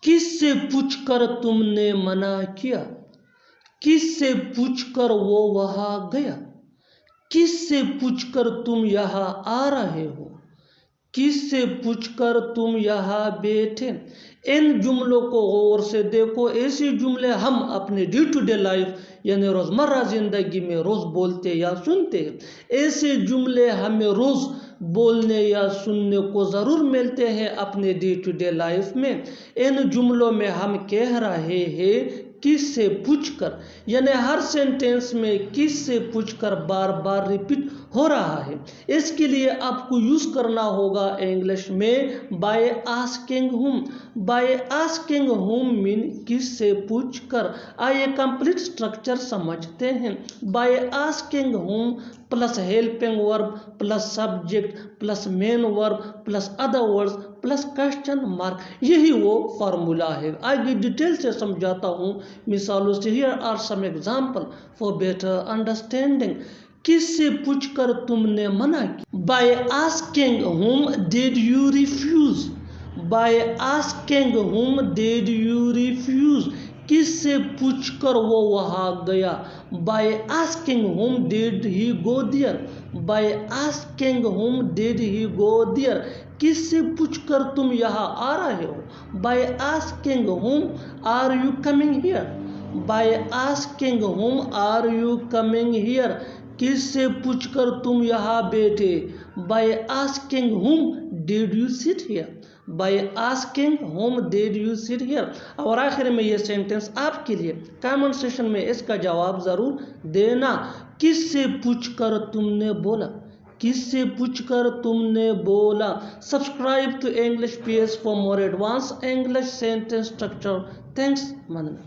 किससे पूछकर तुमने मना किया, किससे पूछकर वो वहां गया, किससे पूछकर तुम यहाँ आ रहे हो, किससे पूछकर तुम यहाँ बैठे। इन जुमलों को गौर से देखो। ऐसे जुमले हम अपने डे टू डे लाइफ यानी रोज़मर्रा ज़िंदगी में रोज़ बोलते या सुनते हैं। ऐसे जुमले हमें रोज़ बोलने या सुनने को ज़रूर मिलते हैं अपने डे टू डे लाइफ में। इन जुमलों में हम कह रहे हैं किससे पूछकर, यानी हर सेंटेंस में किससे पूछकर बार बार रिपीट हो रहा है। इसके लिए आपको यूज़ करना होगा इंग्लिश में बाय आस्किंग हुम। बाय आस्किंग हुम मीन किससे पूछकर। आइए कंप्लीट स्ट्रक्चर समझते हैं। बाय आस्किंग हुम plus helping verb plus subject plus main verb plus other words plus question mark, यही वो फार्मूला है। आगे डिटेल से समझाता हूँ मिसालों से। Here are some example for better understanding. किससे पूछकर तुमने मना किया। By asking whom did you refuse. By asking whom did you refuse, किससे पूछकर वो वहां गया। By asking whom did he go there. By asking whom did he go there, किससे पूछकर तुम यहाँ आ रहे हो। By asking whom are you coming here. By asking whom are you coming here, किससे पूछकर तुम यहाँ बैठे। Bye asking whom did you sit here. By asking home did you sit here. और आखिर में ये सेंटेंस आपके लिए, कमेंट सेशन में इसका जवाब ज़रूर देना। किससे पूछकर तुमने बोला, किससे पूछकर तुमने बोला। Subscribe to English PS for more advance English sentence structure. Thanks मनना।